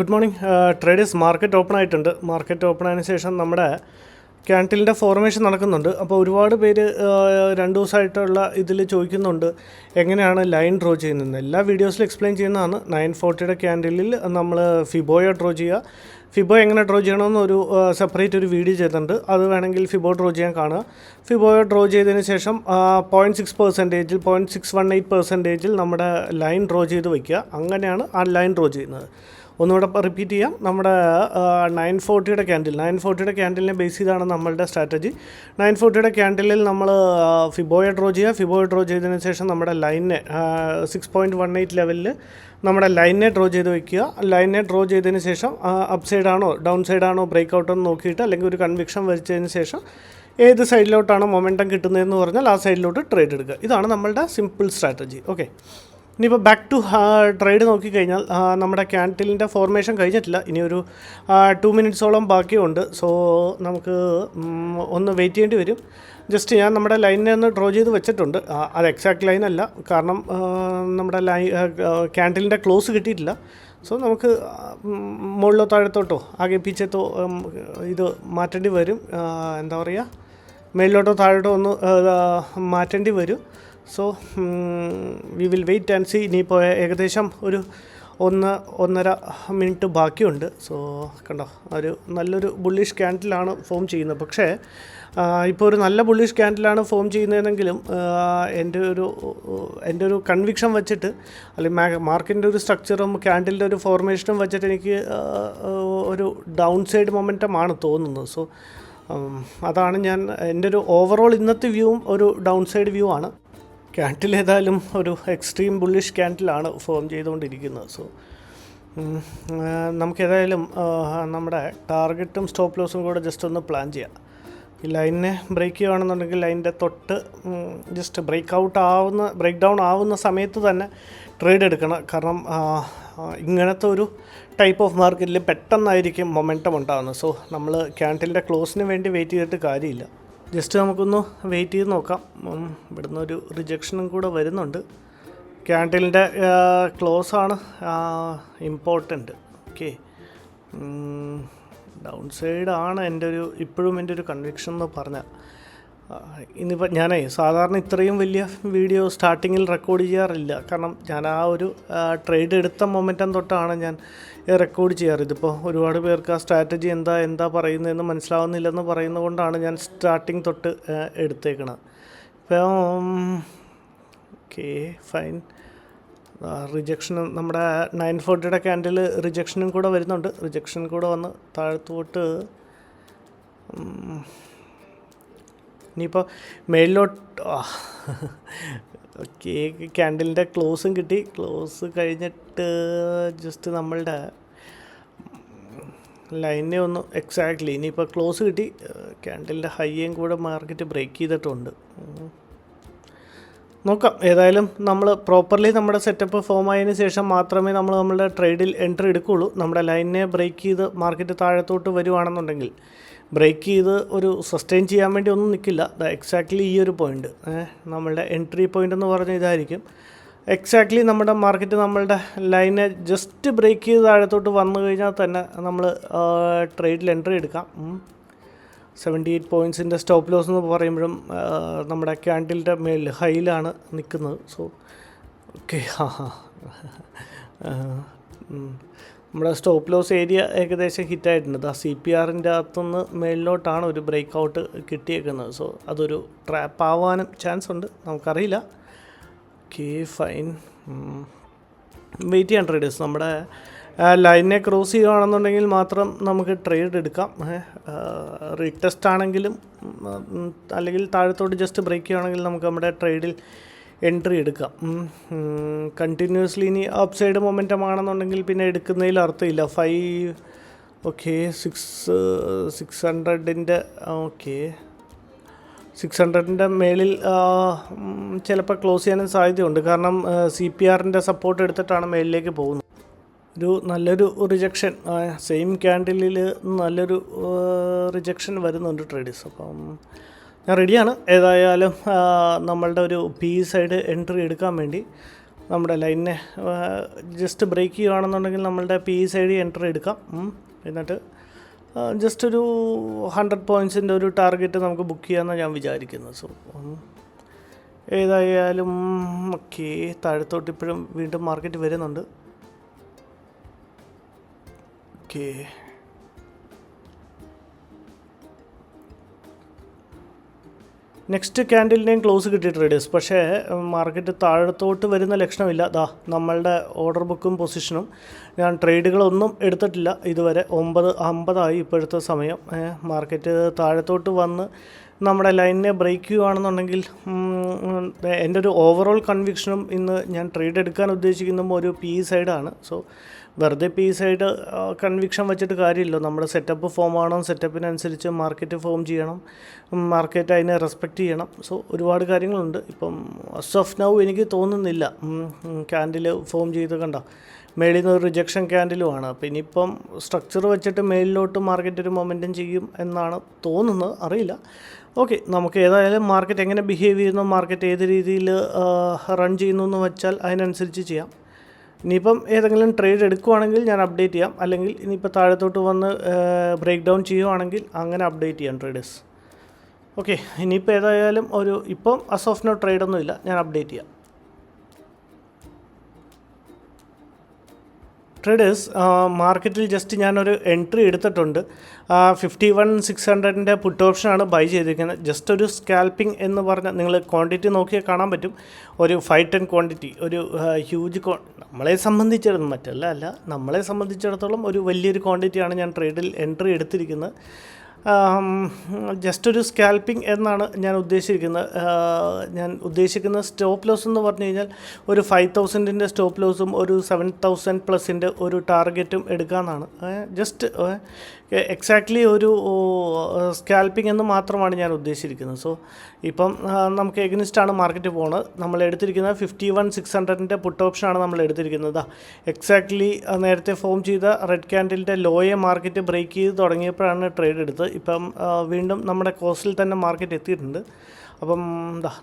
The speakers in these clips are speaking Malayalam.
Good morning traders. Market open ആയിട്ടുണ്ട്. മാർക്കറ്റ് ഓപ്പൺ ആയതിനു ശേഷം നമ്മുടെ ക്യാൻഡിലിൻ്റെ ഫോർമേഷൻ നടക്കുന്നുണ്ട്. അപ്പോൾ ഒരുപാട് പേര് 2 ദിവസമായിട്ടുള്ള ഇതിൽ ചോദിക്കുന്നുണ്ട് എങ്ങനെയാണ് ലൈൻ ഡ്രോ ചെയ്യുന്നത്. എല്ലാ വീഡിയോസിലും എക്സ്പ്ലെയിൻ ചെയ്യുന്നതാണ്. 940 ക്യാൻഡിലിൽ നമ്മൾ ഫിബോയെ ഡ്രോ ചെയ്യുക. ഫിബോ എങ്ങനെ ഡ്രോ ചെയ്യണമെന്ന് ഒരു സെപ്പറേറ്റ് ഒരു വീഡിയോ ചെയ്തിട്ടുണ്ട്. അത് വേണമെങ്കിൽ ഫിബോ ഡ്രോ ചെയ്യാൻ കാണുക. ഫിബോയെ ഡ്രോ ചെയ്തതിന് ശേഷം 0.6%, 0.618% നമ്മുടെ ലൈൻ ഡ്രോ ചെയ്ത് വയ്ക്കുക. അങ്ങനെയാണ് ആ ലൈൻ ഡ്രോ ചെയ്യുന്നത്. ഒന്നുകൂടെ റിപ്പീറ്റ് ചെയ്യാം. നമ്മുടെ 940 ക്യാൻഡിലിനെ ബേസ് ചെയ്താണ് നമ്മളുടെ സ്ട്രാറ്റജി. 940 ക്യാൻഡിലിൽ നമ്മൾ ഫിബോയെ ഡ്രോ ചെയ്യുക. ഫിബോയെ ഡ്രോ ചെയ്തതിന് ശേഷം നമ്മുടെ ലൈനെ 6.18 ലെവലിൽ നമ്മുടെ ലൈനെ ഡ്രോ ചെയ്ത് വയ്ക്കുക. ലൈനെ ഡ്രോ ചെയ്തതിന് ശേഷം അപ്പ് സൈഡാണോ ഡൗൺ സൈഡാണോ ബ്രേക്ക് ഔട്ടെന്ന് നോക്കിയിട്ട് അല്ലെങ്കിൽ ഒരു കൺവിക്ഷൻ വരച്ചതിന് ശേഷം ഏത് സൈഡിലോട്ടാണോ മൊമെൻറ്റം കിട്ടുന്നതെന്ന് പറഞ്ഞാൽ ആ സൈഡിലോട്ട് ട്രേഡ് എടുക്കുക. ഇതാണ് നമ്മളുടെ സിമ്പിൾ സ്ട്രാറ്റജി. ഓക്കെ, ഇനിയിപ്പോൾ ബാക്ക് ടു ട്രേഡ് നോക്കിക്കഴിഞ്ഞാൽ നമ്മുടെ ക്യാൻഡിലിൻ്റെ ഫോർമേഷൻ കഴിഞ്ഞിട്ടില്ല. ഇനിയൊരു 2 മിനിറ്റ്സോളം ബാക്കിയുണ്ട്. സോ നമുക്ക് ഒന്ന് വെയിറ്റ് ചെയ്യേണ്ടി വരും. ജസ്റ്റ് ഞാൻ നമ്മുടെ ലൈനിനെ ഒന്ന് ഡ്രോ ചെയ്ത് വെച്ചിട്ടുണ്ട്. അത് എക്സാക്ട് ലൈനല്ല, കാരണം നമ്മുടെ ക്യാൻഡിലിൻ്റെ ക്ലോസ് കിട്ടിയിട്ടില്ല. സോ നമുക്ക് മുകളിലോ താഴത്തോട്ടോ ആകെ പീച്ചത്തോ ഇത് മാറ്റേണ്ടി വരും. എന്താ പറയുക, മേളിലോട്ടോ താഴോട്ടോ ഒന്ന് മാറ്റേണ്ടി വരും. So we will wait and see. ഇനിയിപ്പോൾ ഏകദേശം ഒരു 1.5 മിനിറ്റ് ബാക്കിയുണ്ട്. സോ കണ്ടോ, ഒരു നല്ലൊരു ബുള്ളിഷ് ക്യാൻഡിലാണ് ഫോം ചെയ്യുന്നത്. പക്ഷേ ഇപ്പോൾ ഒരു നല്ല ബുള്ളിഷ് ക്യാൻഡിലാണ് ഫോം ചെയ്യുന്നതെങ്കിലും എൻ്റെ ഒരു കൺവിക്ഷൻ വെച്ചിട്ട്, അല്ലെങ്കിൽ മാർക്കറ്റിൻ്റെ ഒരു സ്ട്രക്ചറും ക്യാൻഡിലിൻ്റെ ഒരു ഫോർമേഷനും വെച്ചിട്ട് എനിക്ക് ഒരു ഡൗൺ സൈഡ് മൊമെൻറ്റമാണ് തോന്നുന്നത്. സോ അതാണ് എൻ്റെ ഒരു ഓവറോൾ ഇന്നത്തെ വ്യൂവും ഒരു ഡൗൺ സൈഡ് വ്യൂ ആണ്. ക്യാൻഡിൽ ഏതായാലും ഒരു എക്സ്ട്രീം ബുള്ളിഷ് ക്യാൻഡിലാണ് ഫോം ചെയ്തുകൊണ്ടിരിക്കുന്നത്. സോ നമുക്കേതായാലും നമ്മുടെ ടാർഗറ്റും സ്റ്റോപ്പ് ലോസും കൂടെ ജസ്റ്റ് ഒന്ന് പ്ലാൻ ചെയ്യാം. ഈ ലൈനിനെ ബ്രേക്ക് ചെയ്യുകയാണെന്നുണ്ടെങ്കിൽ ലൈനിൻ്റെ തൊട്ട് ജസ്റ്റ് ബ്രേക്ക് ഡൗൺ ആവുന്ന സമയത്ത് തന്നെ ട്രേഡ് എടുക്കണം. കാരണം ഇങ്ങനത്തെ ഒരു ടൈപ്പ് ഓഫ് മാർക്കറ്റിൽ പെട്ടെന്നായിരിക്കും മൊമെൻറ്റം ഉണ്ടാകുന്നത്. സോ നമ്മൾ ക്യാൻഡിലിൻ്റെ ക്ലോസിന് വേണ്ടി വെയിറ്റ് ചെയ്തിട്ട് കാര്യമില്ല. ജസ്റ്റ് നമുക്കൊന്ന് വെയിറ്റ് ചെയ്ത് നോക്കാം. ഇവിടുന്ന് ഒരു റിജക്ഷനും കൂടെ വരുന്നുണ്ട്. ക്യാൻഡിലിൻ്റെ ക്ലോസാണ് ഇമ്പോർട്ടൻറ്റ്. ഓക്കെ, ഡൗൺ സൈഡാണ് ഇപ്പോഴും എൻ്റെ ഒരു കൺവിക്ഷൻ എന്ന് പറഞ്ഞാൽ. ഇന്നിപ്പോൾ സാധാരണ ഇത്രയും വലിയ വീഡിയോ സ്റ്റാർട്ടിങ്ങിൽ റെക്കോർഡ് ചെയ്യാറില്ല. കാരണം ഞാൻ ആ ഒരു ട്രേഡ് എടുത്ത മൊമെൻറ്റം തൊട്ടാണ് ഞാൻ റെക്കോർഡ് ചെയ്യാറ്. ഇതിപ്പോൾ ഒരുപാട് പേർക്ക് ആ സ്ട്രാറ്റജി എന്താ പറയുന്നതെന്ന് മനസ്സിലാവുന്നില്ലെന്ന് പറയുന്നത് കൊണ്ടാണ് ഞാൻ സ്റ്റാർട്ടിങ് തൊട്ട് എടുത്തേക്കണത്. ഇപ്പം ഓക്കെ ഫൈൻ. റിജക്ഷനും നമ്മുടെ 940 ക്യാൻഡിൽ റിജക്ഷനും കൂടെ വരുന്നുണ്ട്. റിജക്ഷൻ കൂടെ വന്ന് താഴത്തോട്ട് ഇനിയിപ്പോൾ മേളിലോട്ട് ഓക്കെ, ക്യാൻഡിലിൻ്റെ ക്ലോസും കിട്ടി. ക്ലോസ് കഴിഞ്ഞിട്ട് ജസ്റ്റ് നമ്മളുടെ ലൈനെ ഒന്ന് എക്സാക്ട്ലി ഇനിയിപ്പോൾ ക്ലോസ് കിട്ടി. ക്യാൻഡിലിൻ്റെ ഹൈയും കൂടെ മാർക്കറ്റ് ബ്രേക്ക് ചെയ്തിട്ടുണ്ട്. നോക്കാം. ഏതായാലും നമ്മൾ പ്രോപ്പർലി നമ്മുടെ സെറ്റപ്പ് ഫോം ആയതിനു ശേഷം മാത്രമേ നമ്മൾ നമ്മളുടെ ട്രേഡിൽ എൻട്രി എടുക്കുകയുള്ളൂ. നമ്മുടെ ലൈനിനെ ബ്രേക്ക് ചെയ്ത് മാർക്കറ്റ് താഴത്തോട്ട് വരുവാണെന്നുണ്ടെങ്കിൽ ബ്രേക്ക് ചെയ്ത് ഒരു സസ്റ്റെയിൻ ചെയ്യാൻ വേണ്ടി ഒന്നും നിൽക്കില്ല. എക്സാക്ട്ലി ഈ ഒരു പോയിൻ്റ് നമ്മളുടെ എൻട്രി പോയിൻ്റ് എന്ന് പറഞ്ഞാൽ ഇതായിരിക്കും. എക്സാക്ട്ലി നമ്മുടെ മാർക്കറ്റ് നമ്മളുടെ ലൈനെ ജസ്റ്റ് ബ്രേക്ക് ചെയ്ത് താഴത്തോട്ട് വന്നു കഴിഞ്ഞാൽ തന്നെ നമ്മൾ ട്രേഡിൽ എൻട്രി എടുക്കാം. 78 പോയിൻറ്റ്സിൻ്റെ സ്റ്റോപ്പ് ലോസ് എന്ന് പറയുമ്പോഴും നമ്മുടെ ക്യാൻഡിലിൻ്റെ മേളിൽ ഹൈയിലാണ് നിൽക്കുന്നത്. സോ ഓക്കെ, നമ്മുടെ സ്റ്റോപ്പ് ലോസ് ഏരിയ ഏകദേശം ഹിറ്റായിട്ടുണ്ട്. CPRൻ്റെ അകത്തുനിന്ന് മേളിലോട്ടാണ് ഒരു ബ്രേക്ക് ഔട്ട് കിട്ടിയേക്കുന്നത്. സോ അതൊരു ട്രാപ്പ് ആവാനും ചാൻസ് ഉണ്ട്, നമുക്കറിയില്ല. ഓക്കെ ഫൈൻ, വെയിറ്റ് ചെയ്യാൻ ട്രേഡേഴ്സ്. നമ്മുടെ ലൈനെ ക്രോസ് ചെയ്യുകയാണെന്നുണ്ടെങ്കിൽ മാത്രം നമുക്ക് ട്രേഡ് എടുക്കാം. റീടെസ്റ്റ് ആണെങ്കിലും അല്ലെങ്കിൽ താഴത്തോട്ട് ജസ്റ്റ് ബ്രേക്ക് ചെയ്യുകയാണെങ്കിൽ നമുക്ക് നമ്മുടെ ട്രേഡിൽ എൻട്രി എടുക്കാം. കണ്ടിന്യൂസ്ലി ഇനി അപ്പ് സൈഡ് മൊമെൻറ്റം ആണെന്നുണ്ടെങ്കിൽ പിന്നെ എടുക്കുന്നതിൽ അർത്ഥമില്ല. 600ൻ്റെ ഓക്കെ 600ൻ്റെ മേളിൽ ചിലപ്പോൾ ക്ലോസ് ചെയ്യാനും സാധ്യതയുണ്ട്. കാരണം CPRൻ്റെ സപ്പോർട്ട് എടുത്തിട്ടാണ് മേളിലേക്ക് പോകുന്നത്. നല്ലൊരു റിജക്ഷൻ സെയിം ക്യാൻഡിലിൽ നല്ലൊരു റിജക്ഷൻ വരുന്നുണ്ട് ട്രേഡേഴ്സ്. അപ്പം ഞാൻ റെഡിയാണ് ഏതായാലും നമ്മളുടെ ഒരു പി സൈഡ് എൻട്രി എടുക്കാൻ വേണ്ടി. നമ്മുടെ ലൈനിനെ ജസ്റ്റ് ബ്രേക്ക് ചെയ്യുകയാണെന്നുണ്ടെങ്കിൽ നമ്മളുടെ PE എൻട്രി എടുക്കാം. എന്നിട്ട് ജസ്റ്റ് ഒരു 100 പോയിൻറ്റ്സിൻ്റെ ഒരു ടാർഗറ്റ് നമുക്ക് ബുക്ക് ചെയ്യാമെന്നാണ് ഞാൻ വിചാരിക്കുന്നത്. സോ ഏതായാലും ഓക്കെ, താഴത്തോട്ട് ഇപ്പോഴും വീണ്ടും മാർക്കറ്റ് വരുന്നുണ്ട്. ഓക്കെ, നെക്സ്റ്റ് ക്യാൻഡിലിൻ്റെയും ക്ലോസ് കിട്ടി ട്രേഡേഴ്സ്. പക്ഷേ മാർക്കറ്റ് താഴത്തോട്ട് വരുന്ന ലക്ഷണമില്ല. നമ്മളുടെ ഓർഡർ ബുക്കും പൊസിഷനും ഞാൻ ട്രേഡുകളൊന്നും എടുത്തിട്ടില്ല ഇതുവരെ. 9:50 ഇപ്പോഴത്തെ സമയം. മാർക്കറ്റ് താഴത്തോട്ട് വന്ന് നമ്മുടെ ലൈനിനെ ബ്രേക്ക് ചെയ്യുകയാണെന്നുണ്ടെങ്കിൽ എൻ്റെ ഒരു ഓവറോൾ കൺവിക്ഷനും ഇന്ന് ഞാൻ ട്രേഡ് എടുക്കാൻ ഉദ്ദേശിക്കുന്നതും ഒരു PE സൈഡാണ്. സോ വെറുതെ PE സൈഡ് കൺവിക്ഷൻ വെച്ചിട്ട് കാര്യമില്ല. നമ്മുടെ സെറ്റപ്പ് ഫോം ആവണം, സെറ്റപ്പിനനുസരിച്ച് മാർക്കറ്റ് ഫോം ചെയ്യണം, മാർക്കറ്റ് അതിനെ റെസ്പെക്റ്റ് ചെയ്യണം. സോ ഒരുപാട് കാര്യങ്ങളുണ്ട്. ഇപ്പം അസ് ഓഫ് നൗ എനിക്ക് തോന്നുന്നില്ല ക്യാൻഡിൽ ഫോം ചെയ്ത് കണ്ട മേളിൽ നിന്ന് ഒരു റിജക്ഷൻ ക്യാൻഡിലുമാണ്. അപ്പോൾ ഇനിയിപ്പം സ്ട്രക്ചർ വെച്ചിട്ട് മേളിലോട്ട് മാർക്കറ്റ് ഒരു മൊമെൻറ്റം ചെയ്യും എന്നാണ് തോന്നുന്നത്, അറിയില്ല. ഓക്കെ, നമുക്ക് ഏതായാലും മാർക്കറ്റ് എങ്ങനെ ബിഹേവ് ചെയ്യുന്നു, മാർക്കറ്റ് ഏത് രീതിയിൽ റൺ ചെയ്യുന്നു എന്ന് വെച്ചാൽ അതിനനുസരിച്ച് ചെയ്യാം. ഇനിയിപ്പം ഏതെങ്കിലും ട്രേഡ് എടുക്കുവാണെങ്കിൽ ഞാൻ അപ്ഡേറ്റ് ചെയ്യാം, അല്ലെങ്കിൽ ഇനിയിപ്പോൾ താഴത്തോട്ട് വന്ന് ബ്രേക്ക് ഡൗൺ ചെയ്യുവാണെങ്കിൽ അങ്ങനെ അപ്ഡേറ്റ് ചെയ്യാം ട്രേഡേഴ്സ്. ഓക്കെ, ഇനിയിപ്പോൾ ഏതായാലും ഇപ്പം അസ് ഓഫ് നോ ട്രേഡൊന്നും ഇല്ല, ഞാൻ അപ്ഡേറ്റ് ചെയ്യാം. ട്രേഡേഴ്സ്, മാർക്കറ്റിൽ ജസ്റ്റ് ഞാനൊരു എൻട്രി എടുത്തിട്ടുണ്ട്. 51,600 പുട്ട് ഓപ്ഷനാണ് ബൈ ചെയ്തിരിക്കുന്നത്. ജസ്റ്റ് ഒരു സ്കാൽപ്പിംഗ് എന്ന് പറഞ്ഞാൽ നിങ്ങൾ ക്വാണ്ടിറ്റി നോക്കിയാൽ കാണാൻ പറ്റും. ഒരു 5-10 ക്വാണ്ടിറ്റി, ഒരു ഹ്യൂജ് നമ്മളെ സംബന്ധിച്ചിടത്തോളം ഒരു വലിയൊരു ക്വാണ്ടിറ്റിയാണ് ഞാൻ ട്രേഡിൽ എൻട്രി എടുത്തിരിക്കുന്നത്. ജസ്റ്റ് ഒരു സ്കാൽപ്പിംഗ് എന്നാണ് ഞാൻ ഉദ്ദേശിക്കുന്ന സ്റ്റോപ്പ് ലോസ് എന്ന് പറഞ്ഞു കഴിഞ്ഞാൽ ഒരു 5,000 സ്റ്റോപ്പ് ലോസും ഒരു 7,000+ ഒരു ടാർഗറ്റും എടുക്കാമെന്നാണ്. ജസ്റ്റ് എക്സാക്ട്ലി ഒരു സ്കാൽപ്പിംഗ് എന്ന് മാത്രമാണ് ഞാൻ ഉദ്ദേശിച്ചിരിക്കുന്നത്. സോ ഇപ്പം നമുക്ക് എഗനിസ്റ്റാണ് മാർക്കറ്റ് പോകുന്നത്. നമ്മൾ എടുത്തിരിക്കുന്നത് 51,600 പുട്ട് ഓപ്ഷനാണ് നമ്മൾ എടുത്തിരിക്കുന്നത്. എക്സാക്ട്ലി നേരത്തെ ഫോം ചെയ്ത റെഡ് ക്യാൻഡിലിൻ്റെ ലോയെ മാർക്കറ്റ് ബ്രേക്ക് ചെയ്ത് തുടങ്ങിയപ്പോഴാണ് ട്രേഡ് എടുത്തത്. ഇപ്പം വീണ്ടും നമ്മുടെ കോസ്റ്റിൽ തന്നെ മാർക്കറ്റ് എത്തിയിട്ടുണ്ട്. അപ്പം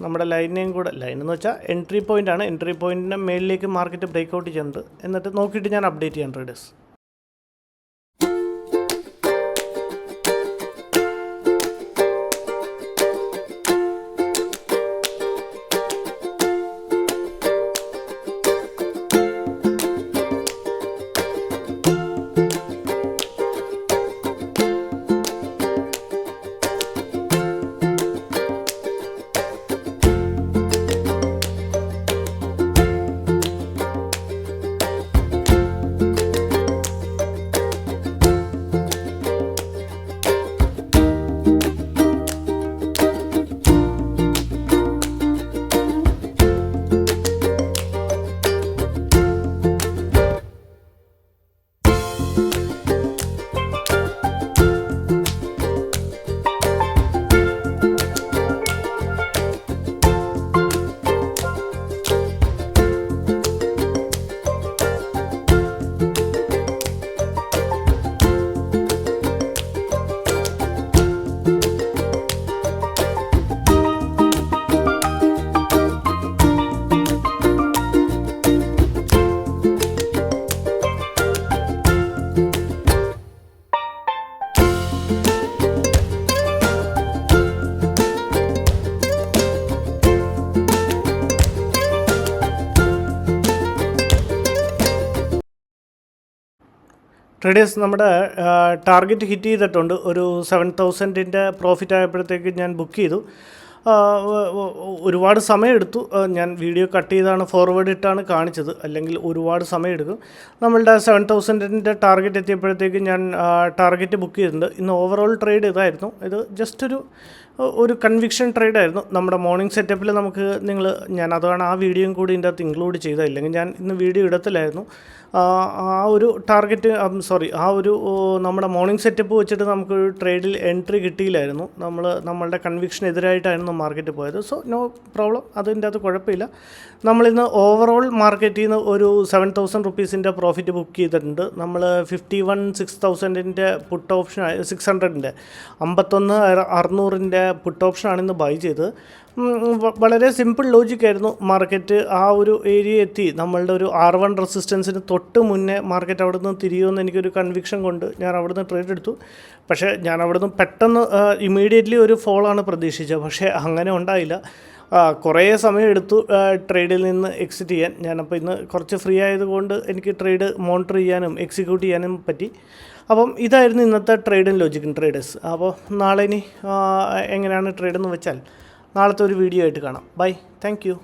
നമ്മുടെ ലൈനിനെയും കൂടെ, ലൈൻ എന്ന് വെച്ചാൽ എൻട്രി പോയിൻ്റാണ്, എൻട്രി പോയിൻറ്റിൻ്റെ മേളിലേക്ക് മാർക്കറ്റ് ബ്രേക്ക് ഔട്ട് ചെയ്യുന്നുണ്ട്. എന്നിട്ട് നോക്കിയിട്ട് ഞാൻ അപ്ഡേറ്റ് ചെയ്യാം ട്രേഡേഴ്സ്. ട്രേഡേഴ്സ്, നമ്മുടെ ടാർഗറ്റ് ഹിറ്റ് ചെയ്തിട്ടുണ്ട്. ഒരു 7,000 പ്രോഫിറ്റ് ആയപ്പോഴത്തേക്ക് ഞാൻ ബുക്ക് ചെയ്തു. ഒരുപാട് സമയമെടുത്തു. ഞാൻ വീഡിയോ കട്ട് ചെയ്താണ് ഫോർവേഡ് ഇട്ടാണ് കാണിച്ചത്, അല്ലെങ്കിൽ ഒരുപാട് സമയമെടുക്കും. നമ്മളുടെ 7,000 ടാർഗറ്റ് എത്തിയപ്പോഴത്തേക്ക് ഞാൻ ടാർഗറ്റ് ബുക്ക് ചെയ്തിട്ടുണ്ട്. ഇന്ന് ഓവറോൾ ട്രേഡ് ഇതായിരുന്നു. ഇത് ജസ്റ്റ് ഒരു കൺവിക്ഷൻ ട്രേഡായിരുന്നു. നമ്മുടെ മോർണിംഗ് സെറ്റപ്പിൽ ഞാൻ അതാണ് ആ വീഡിയോയും കൂടി ഇതിൻ്റെ അകത്ത് ഇൻക്ലൂഡ് ചെയ്തത്. ഇല്ലെങ്കിൽ ഞാൻ ഇന്ന് വീഡിയോ ഇടത്തില്ലായിരുന്നു. ആ ഒരു ടാർഗറ്റ് നമ്മുടെ മോർണിംഗ് സെറ്റപ്പ് വെച്ചിട്ട് നമുക്ക് ട്രേഡിൽ എൻട്രി കിട്ടിയില്ലായിരുന്നു. നമ്മളുടെ കൺവിക്ഷനെതിരായിട്ടായിരുന്നു മാർക്കറ്റ് പോയത്. സോ നോ പ്രോബ്ലം, അതിൻ്റെ അകത്ത് കുഴപ്പമില്ല. നമ്മളിന്ന് ഓവറോൾ മാർക്കറ്റിൽ നിന്ന് ഒരു 7,000 റുപ്പീസിൻ്റെ പ്രോഫിറ്റ് ബുക്ക് ചെയ്തിട്ടുണ്ട്. നമ്മൾ 51,600 പുട്ട് ഓപ്ഷൻ 600 51,600 പുട്ട് ഓപ്ഷനാണ് ഇന്ന് ബൈ ചെയ്തത്. വളരെ സിമ്പിൾ ലോജിക്കായിരുന്നു. മാർക്കറ്റ് ആ ഒരു ഏരിയ എത്തി നമ്മളുടെ ഒരു R1 റെസിസ്റ്റൻസിന് തൊട്ട് മുന്നേ മാർക്കറ്റ് അവിടെ നിന്ന് തിരിയുമെന്ന് എനിക്കൊരു കൺവിക്ഷൻ കൊണ്ട് ഞാൻ അവിടെ നിന്ന് ട്രേഡ് എടുത്തു. പക്ഷേ ഞാൻ അവിടെ നിന്ന് പെട്ടെന്ന് ഇമ്മീഡിയറ്റ്ലി ഒരു ഫോളാണ് പ്രതീക്ഷിച്ചത്. പക്ഷേ അങ്ങനെ ഉണ്ടായില്ല. കുറേ സമയം എടുത്തു ട്രേഡിൽ നിന്ന് എക്സിറ്റ് ചെയ്യാൻ. ഞാനപ്പോൾ ഇന്ന് കുറച്ച് ഫ്രീ ആയതുകൊണ്ട് എനിക്ക് ട്രേഡ് മോണിറ്റർ ചെയ്യാനും എക്സിക്യൂട്ട് ചെയ്യാനും പറ്റി. അപ്പം ഇതായിരുന്നു ഇന്നത്തെ ട്രേഡും ലോജിക്കും ട്രേഡേഴ്സ്. അപ്പോൾ നാളെ ഇനി എങ്ങനെയാണ് ട്രേഡെന്ന് വെച്ചാൽ നാളത്തെ ഒരു വീഡിയോ ആയിട്ട് കാണാം. Bye, thank U.